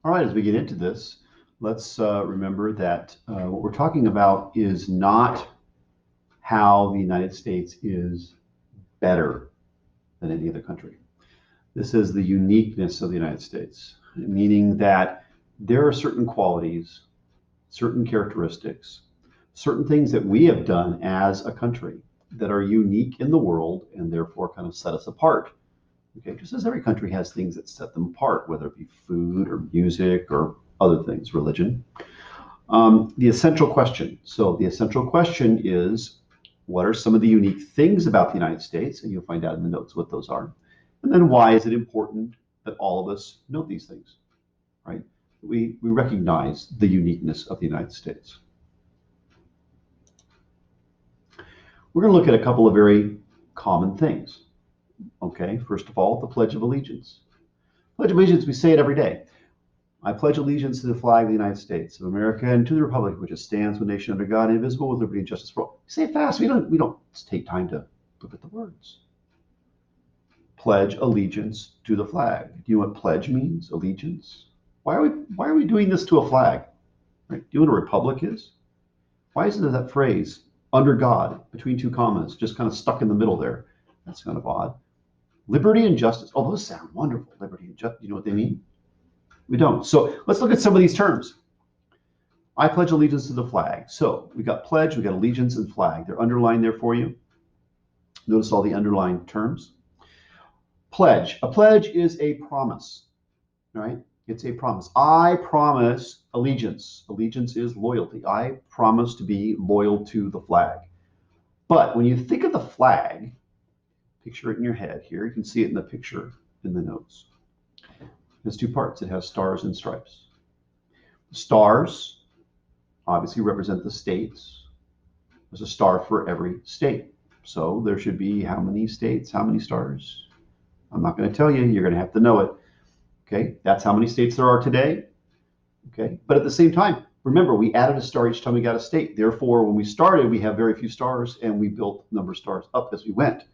All right, as we get into this, let's remember that what we're talking about is not how the United States is better than any other country. This is the uniqueness of the United States, meaning that there are certain qualities, certain characteristics, certain things that we have done as a country that are unique in the world and therefore kind of set us apart. Okay, just as every country has things that set them apart, whether it be food or music or other things, religion. The essential question. So the essential question is, what are some of the unique things about the United States? And you'll find out in the notes what those are. And then why is it important that all of us know these things, right? We recognize the uniqueness of the United States. We're going to look at a couple of very common things. Okay, first of all, the Pledge of Allegiance. Pledge of Allegiance, we say it every day. I pledge allegiance to the flag of the United States of America and to the republic which stands one nation under God, indivisible, with liberty and justice for all. Say it fast. We don't take time to look at the words. Pledge allegiance to the flag. Do you know what pledge means? Allegiance. Why are we doing this to a flag? Right? Do you know what a republic is? Why isn't there that phrase under God between two commas, just kind of stuck in the middle there? That's kind of odd. Liberty and justice. Oh, those sound wonderful. Liberty and justice. You know what they mean? We don't. So let's look at some of these terms. I pledge allegiance to the flag. So we got pledge, we got allegiance, and flag. They're underlined there for you. Notice all the underlined terms. Pledge. A pledge is a promise, right? It's a promise. I promise allegiance. Allegiance is loyalty. I promise to be loyal to the flag. But when you think of the flag, picture it in your head here. You can see it in the picture in the notes. It has two parts. It has stars and stripes. The stars obviously represent the states. There's a star for every state. So there should be how many states, how many stars? I'm not going to tell you. You're going to have to know it. Okay, that's how many states there are today. Okay, but at the same time, remember, we added a star each time we got a state. Therefore, when we started, we have very few stars, and we built the number of stars up as we went.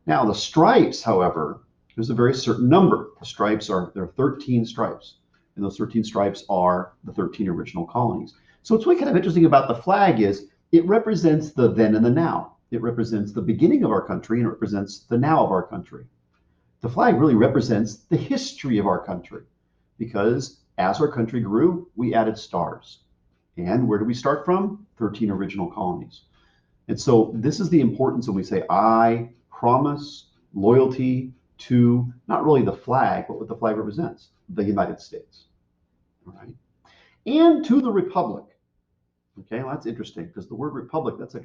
Now, the stripes, however, there's a very certain number. The stripes there are 13 stripes, and those 13 stripes are the 13 original colonies. So what's really kind of interesting about the flag is it represents the then and the now. It represents the beginning of our country and it represents the now of our country. The flag really represents the history of our country because as our country grew, we added stars. And where do we start from? 13 original colonies. And so this is the importance when we say, I promise loyalty to not really the flag, but what the flag represents, the United States. All right. And to the republic. Okay, well, that's interesting because the word republic, that's a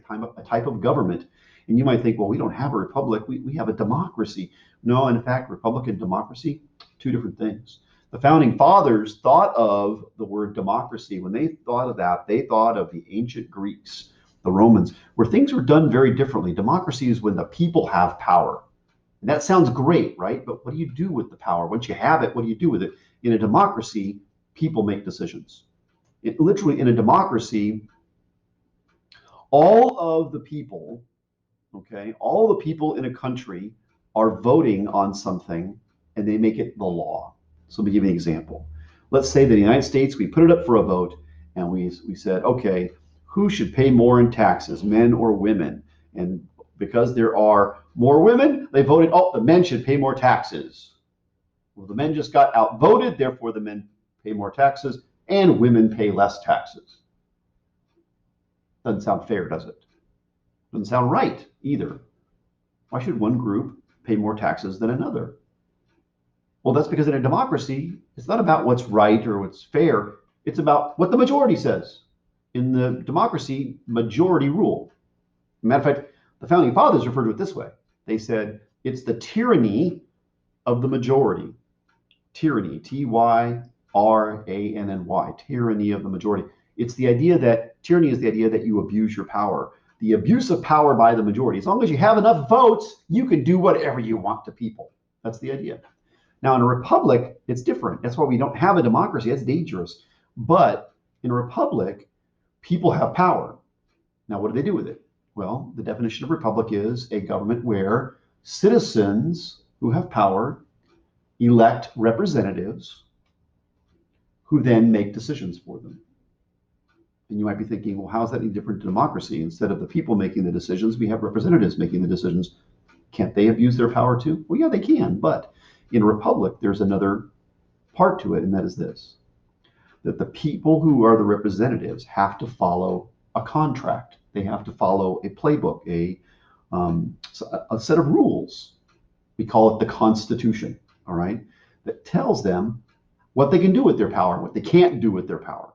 type of government. And you might think, well, we don't have a republic, we have a democracy. No, in fact, republic and democracy, two different things. The founding fathers thought of the word democracy. When they thought of that, they thought of the ancient Greeks, the Romans, where things were done very differently. Democracy is when the people have power. And that sounds great, right? But what do you do with the power? Once you have it, what do you do with it? In a democracy, people make decisions. Literally, in a democracy, all of the people, okay, all the people in a country are voting on something and they make it the law. So let me give you an example. Let's say that in the United States, we put it up for a vote and we said, okay, who should pay more in taxes, men or women? And because there are more women, they voted, oh, the men should pay more taxes. Well, the men just got outvoted, therefore the men pay more taxes and women pay less taxes. Doesn't sound fair, does it? Doesn't sound right either. Why should one group pay more taxes than another? Well, that's because in a democracy, it's not about what's right or what's fair. It's about what the majority says. In the democracy, majority rule. Matter of fact, the founding fathers referred to it this way. They said it's the tyranny of the majority. Tyranny, Tyranny, tyranny of the majority. It's the idea that tyranny is the idea that you abuse your power. The abuse of power by the majority. As long as you have enough votes, you can do whatever you want to people. That's the idea. Now, in a republic, it's different. That's why we don't have a democracy. That's dangerous. But in a republic, people have power. Now, what do they do with it? Well, the definition of republic is a government where citizens who have power elect representatives who then make decisions for them. And you might be thinking, well, how is that any different to democracy? Instead of the people making the decisions, we have representatives making the decisions. Can't they abuse their power too? Well, yeah, they can. But in a republic, there's another part to it, and that is this, that the people who are the representatives have to follow a contract. They have to follow a playbook, a set of rules. We call it the Constitution, all right, that tells them what they can do with their power, what they can't do with their power.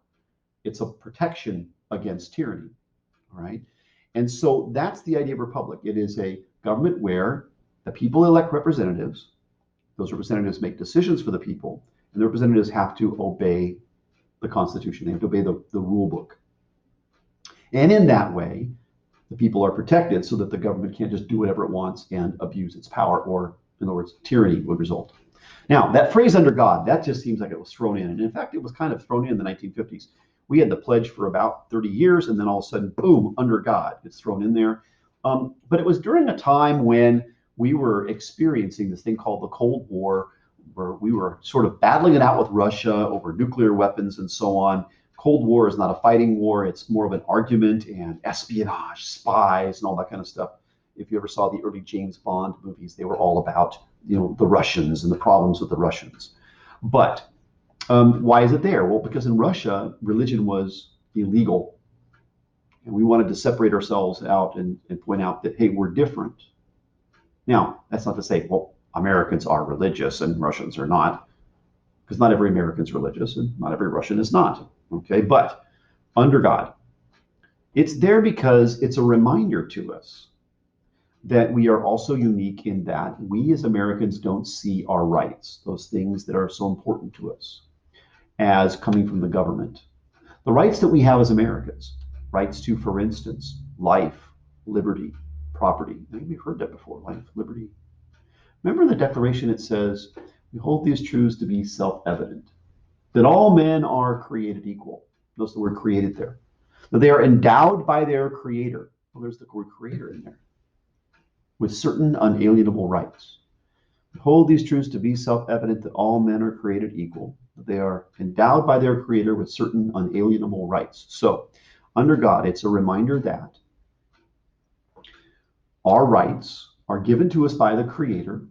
It's a protection against tyranny, all right? And so that's the idea of republic. It is a government where the people elect representatives, those representatives make decisions for the people, and the representatives have to obey the Constitution. They have to obey the rule book. And in that way, the people are protected so that the government can't just do whatever it wants and abuse its power, or in other words, tyranny would result. Now, that phrase under God, that just seems like it was thrown in. And in fact, it was kind of thrown in the 1950s. We had the pledge for about 30 years, and then all of a sudden, boom, under God, it's thrown in there. But it was during a time when we were experiencing this thing called the Cold War, where we were sort of battling it out with Russia over nuclear weapons and so on. Cold War is not a fighting war. It's more of an argument and espionage, spies, and all that kind of stuff. If you ever saw the early James Bond movies, they were all about, the Russians and the problems with the Russians. But why is it there? Well, because in Russia, religion was illegal. And we wanted to separate ourselves out and point out that, hey, we're different. Now, that's not to say, well, Americans are religious and Russians are not, because not every American is religious and not every Russian is not. Okay, but under God, it's there because it's a reminder to us that we are also unique in that we as Americans don't see our rights, those things that are so important to us, as coming from the government. The rights that we have as Americans, rights to, for instance, life, liberty, property. I think we've heard that before, life, liberty. Remember the Declaration, it says, we hold these truths to be self-evident, that all men are created equal. Notice the word created there. That they are endowed by their Creator. Well, there's the word Creator in there. With certain unalienable rights. We hold these truths to be self-evident that all men are created equal, that they are endowed by their Creator with certain unalienable rights. So, under God, it's a reminder that our rights are given to us by the Creator,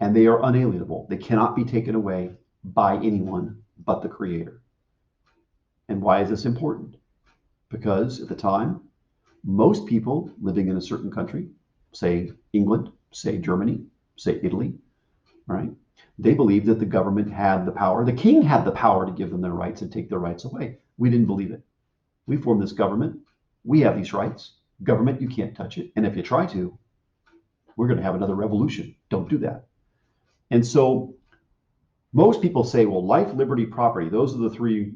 and they are unalienable. They cannot be taken away by anyone but the Creator. And why is this important? Because at the time, most people living in a certain country, say England, say Germany, say Italy, right? They believed that the government had the power, the king had the power to give them their rights and take their rights away. We didn't believe it. We formed this government. We have these rights. Government, you can't touch it. And if you try to, we're going to have another revolution. Don't do that. And so most people say, well, life, liberty, property, those are the three,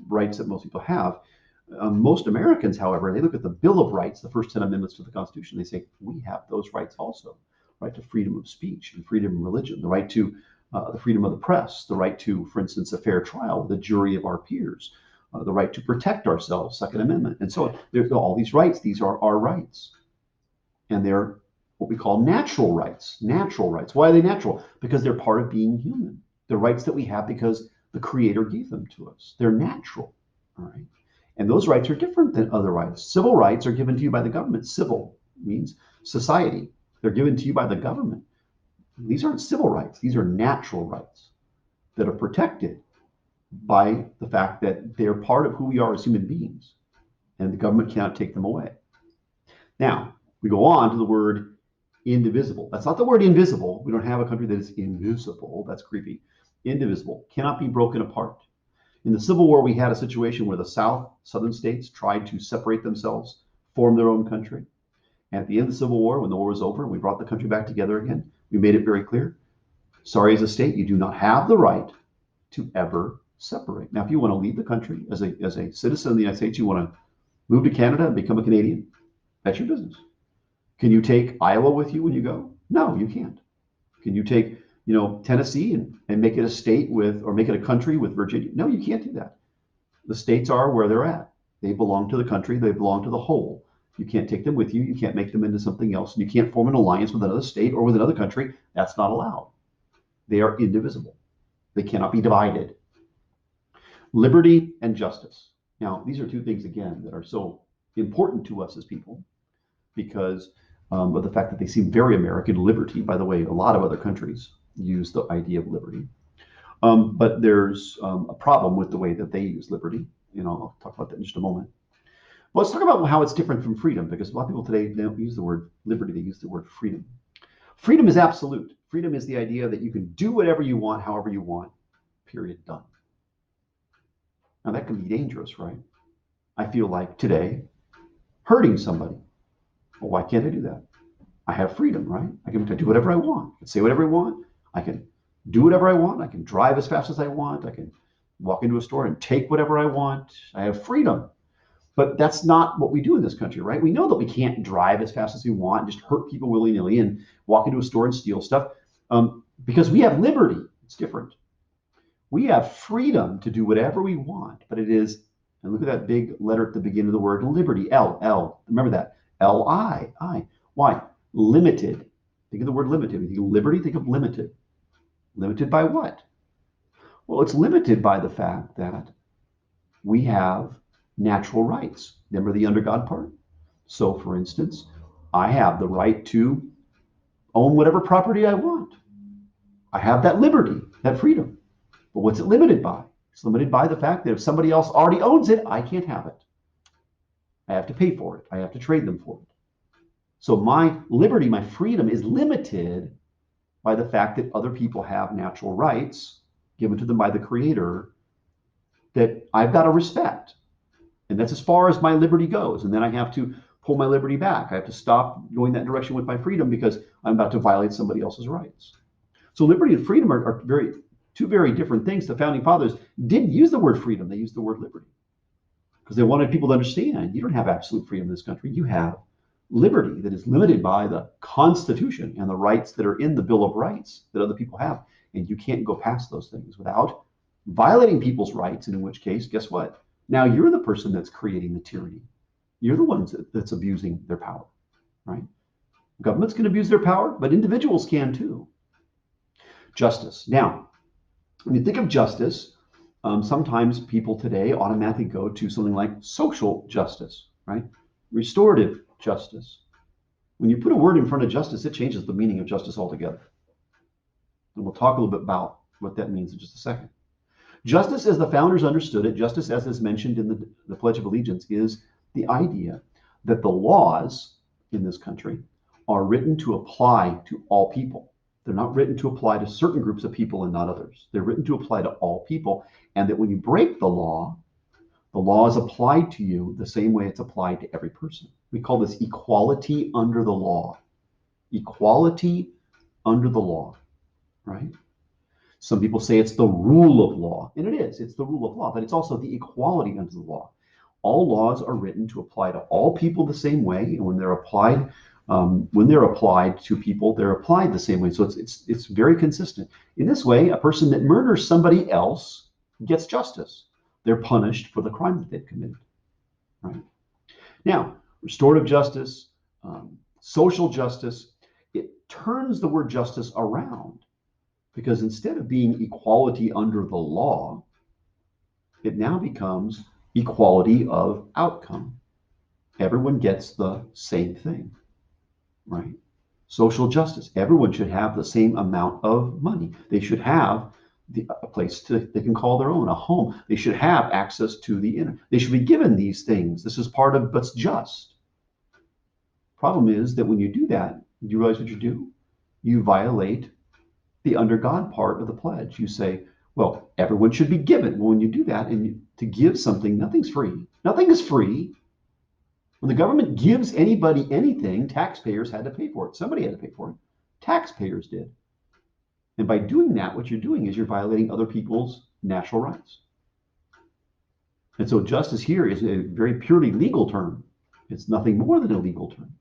rights that most people have. Most Americans, however, they look at the Bill of Rights, the first 10 amendments to the Constitution. They say, we have those rights also. Right to freedom of speech and freedom of religion, the right to the freedom of the press, the right to, for instance, a fair trial with a jury of our peers, the right to protect ourselves, Second Amendment, and so on. There's all these rights. These are our rights. And they're what we call natural rights. Natural rights. Why are they natural? Because they're part of being human. They're rights that we have because the Creator gave them to us. They're natural. All right. And those rights are different than other rights. Civil rights are given to you by the government. Civil means society. They're given to you by the government. These aren't civil rights. These are natural rights that are protected by the fact that they're part of who we are as human beings, and the government cannot take them away. Now, we go on to the word indivisible. That's not the word invisible. We don't have a country that is invisible. That's creepy. Indivisible, cannot be broken apart. In the Civil War, we had a situation where the southern states tried to separate themselves, form their own country. And at the end of the Civil War, when the war was over and we brought the country back together again, we made it very clear. Sorry, as a state, you do not have the right to ever separate. Now, if you want to leave the country as a citizen of the United States, you want to move to Canada and become a Canadian, that's your business. Can you take Iowa with you when you go? No, you can't. Can you take Tennessee and make it a state with, or make it a country with Virginia? No, you can't do that. The states are where they're at. They belong to the country. They belong to the whole. You can't take them with you. You can't make them into something else. And you can't form an alliance with another state or with another country. That's not allowed. They are indivisible. They cannot be divided. Liberty and justice. Now, these are two things, again, that are so important to us as people because of the fact that they seem very American. Liberty, by the way, a lot of other countries use the idea of liberty. But there's a problem with the way that they use liberty. I'll talk about that in just a moment. Well, let's talk about how it's different from freedom, because a lot of people today, they don't use the word liberty, they use the word freedom. Freedom is absolute. Freedom is the idea that you can do whatever you want, however you want, period, done. Now, that can be dangerous, right? I feel like today, hurting somebody. Well, why can't I do that? I have freedom, right? I can do whatever I want. I can say whatever I want. I can do whatever I want. I can drive as fast as I want. I can walk into a store and take whatever I want. I have freedom. But that's not what we do in this country, right? We know that we can't drive as fast as we want and just hurt people willy-nilly and walk into a store and steal stuff because we have liberty. It's different. We have freedom to do whatever we want, but it is, and look at that big letter at the beginning of the word liberty, L. Remember that, L-I. Why? Limited. Think of the word limited. When you think of liberty, think of limited. Limited by what? Well, it's limited by the fact that we have natural rights. Remember the under God part? So, for instance, I have the right to own whatever property I want. I have that liberty, that freedom. But what's it limited by? It's limited by the fact that if somebody else already owns it, I can't have it. I have to pay for it. I have to trade them for it. So my liberty, my freedom is limited by the fact that other people have natural rights given to them by the Creator that I've got to respect. And that's as far as my liberty goes. And then I have to pull my liberty back. I have to stop going that direction with my freedom because I'm about to violate somebody else's rights. So liberty and freedom are two very different things. The founding fathers didn't use the word freedom. They used the word liberty because they wanted people to understand you don't have absolute freedom in this country. You have liberty that is limited by the Constitution and the rights that are in the Bill of Rights that other people have. And you can't go past those things without violating people's rights. And in which case, guess what? Now you're the person that's creating the tyranny. You're the ones that's abusing their power, right? Governments can abuse their power, but individuals can too. Justice. Now, when you think of justice, sometimes people today automatically go to something like social justice, right? Restorative justice. When you put a word in front of justice, it changes the meaning of justice altogether. And we'll talk a little bit about what that means in just a second. Justice, as the founders understood it, justice as is mentioned in the Pledge of Allegiance, is the idea that the laws in this country are written to apply to all people. They're not written to apply to certain groups of people and not others. They're written to apply to all people, and that when you break the law is applied to you the same way it's applied to every person. We call this equality under the law. Equality under the law, right? Some people say it's the rule of law, and it is. It's the rule of law, but it's also the equality under the law. All laws are written to apply to all people the same way, and when they're applied to people, they're applied the same way. So it's very consistent. In this way, a person that murders somebody else gets justice. They're punished for the crime that they've committed. Right? Now, restorative justice, social justice, it turns the word justice around. Because instead of being equality under the law, it now becomes equality of outcome. Everyone gets the same thing, right? Social justice. Everyone should have the same amount of money. They should have a place they can call their own, a home. They should have access to the internet. They should be given these things. This is part of what's just. Problem is that when you do that, you realize what you do? You violate the under God part of the pledge. You say, well, everyone should be given. Well, when you do that, and to give something, nothing's free. Nothing is free. When the government gives anybody anything, taxpayers had to pay for it. Somebody had to pay for it. Taxpayers did. And by doing that, what you're doing is you're violating other people's natural rights. And so justice here is a very purely legal term. It's nothing more than a legal term.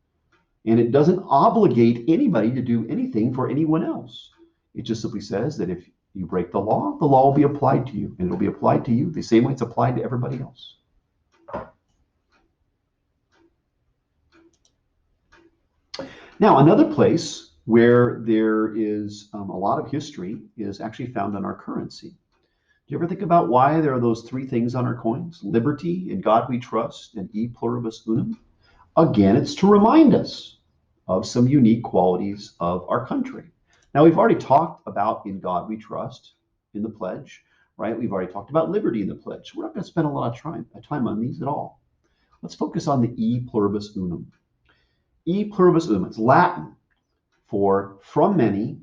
And it doesn't obligate anybody to do anything for anyone else. It just simply says that if you break the law will be applied to you, and it'll be applied to you the same way it's applied to everybody else. Now, another place where there is a lot of history is actually found in our currency. you ever think about why there are those three things on our coins? Liberty, in God we trust, and e pluribus unum. Again, it's to remind us of some unique qualities of our country. Now, we've already talked about in God we trust in the pledge, right? We've already talked about liberty in the pledge. We're not going to spend a lot of time on these at all. Let's focus on the e pluribus unum. E pluribus unum, it's Latin for from many,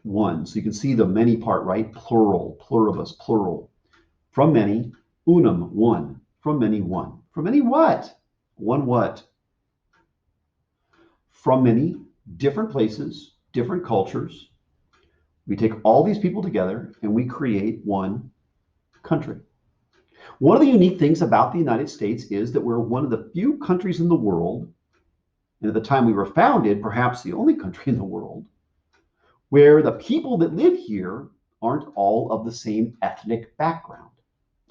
one. So you can see the many part, right? Plural, pluribus, plural. From many, unum, one. From many, one. From many what? One what? From many different places, different cultures. We take all these people together and we create one country. One of the unique things about the United States is that we're one of the few countries in the world, and at the time we were founded, perhaps the only country in the world, where the people that live here aren't all of the same ethnic background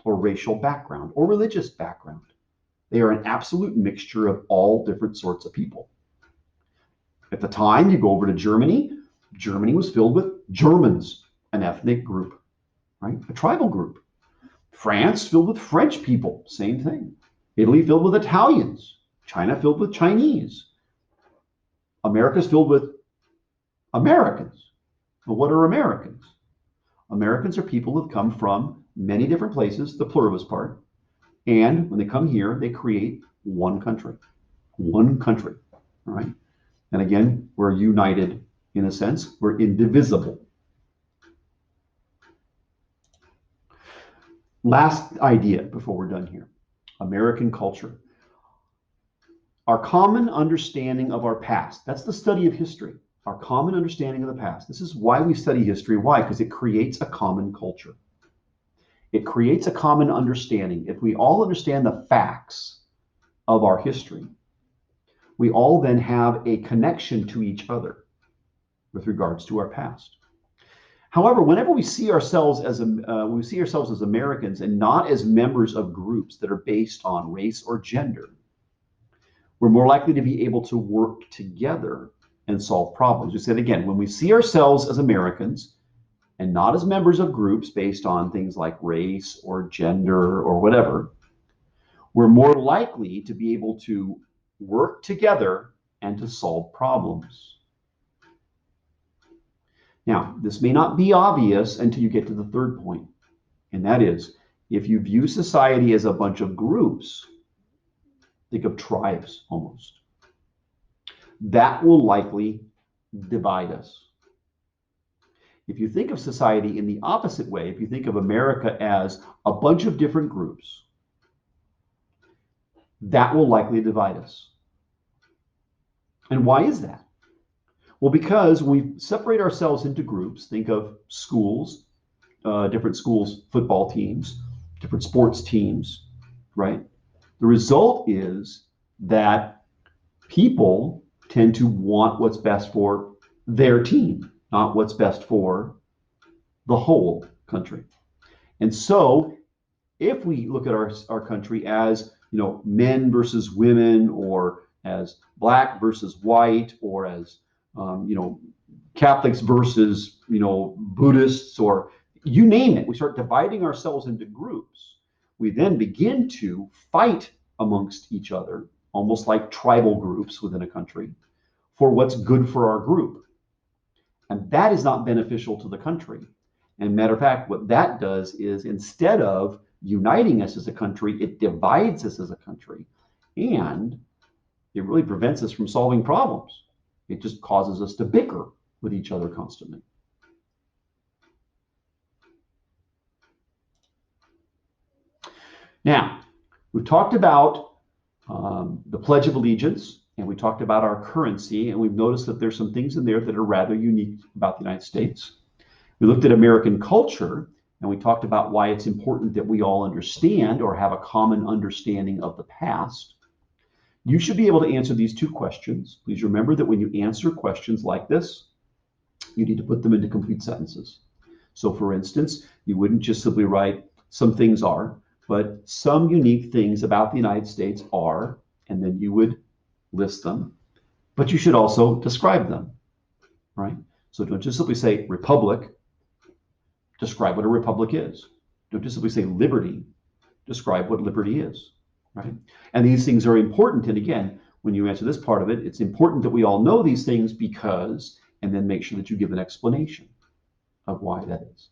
or racial background or religious background. They are an absolute mixture of all different sorts of people. At the time, you go over to Germany, Germany was filled with Germans, an ethnic group, right? A tribal group. France filled with French people, same thing. Italy filled with Italians, China filled with Chinese. America's filled with Americans. But what are Americans? Americans are people who've come from many different places, the pluribus part, and when they come here, they create one country. One country, all right? And again, we're united in a sense, we're indivisible. Last idea before we're done here, American culture. Our common understanding of our past, that's the study of history, our common understanding of the past. This is why we study history. Why? Because it creates a common culture. It creates a common understanding. If we all understand the facts of our history, we all then have a connection to each other with regards to our past. However, whenever we see ourselves as Americans and not as members of groups that are based on race or gender, we're more likely to be able to work together and solve problems. We said again, when we see ourselves as Americans and not as members of groups based on things like race or gender or whatever, we're more likely to be able to work together and to solve problems. Now, this may not be obvious until you get to the third point, and that is, if you view society as a bunch of groups, think of tribes almost, that will likely divide us. If you think of society in the opposite way, if you think of America as a bunch of different groups, that will likely divide us. And why is that? Well, because we separate ourselves into groups, think of schools, different schools, football teams, different sports teams, right? The result is that people tend to want what's best for their team, not what's best for the whole country. And so if we look at our country as, men versus women, or as black versus white, or as Catholics versus Buddhists, or you name it, we start dividing ourselves into groups. We then begin to fight amongst each other, almost like tribal groups within a country, for what's good for our group. And that is not beneficial to the country. And matter of fact, what that does is, instead of uniting us as a country, it divides us as a country. And it really prevents us from solving problems. It just causes us to bicker with each other constantly. Now, we've talked about the Pledge of Allegiance, and we talked about our currency, and we've noticed that there's some things in there that are rather unique about the United States. We looked at American culture, and we talked about why it's important that we all understand or have a common understanding of the past. You should be able to answer these two questions. Please remember that when you answer questions like this, you need to put them into complete sentences. So for instance, you wouldn't just simply write, some things are, but some unique things about the United States are, and then you would list them, but you should also describe them, right? So don't just simply say republic, describe what a republic is. Don't just simply say liberty. Describe what liberty is, right? And these things are important. And again, when you answer this part of it, it's important that we all know these things because, and then make sure that you give an explanation of why that is.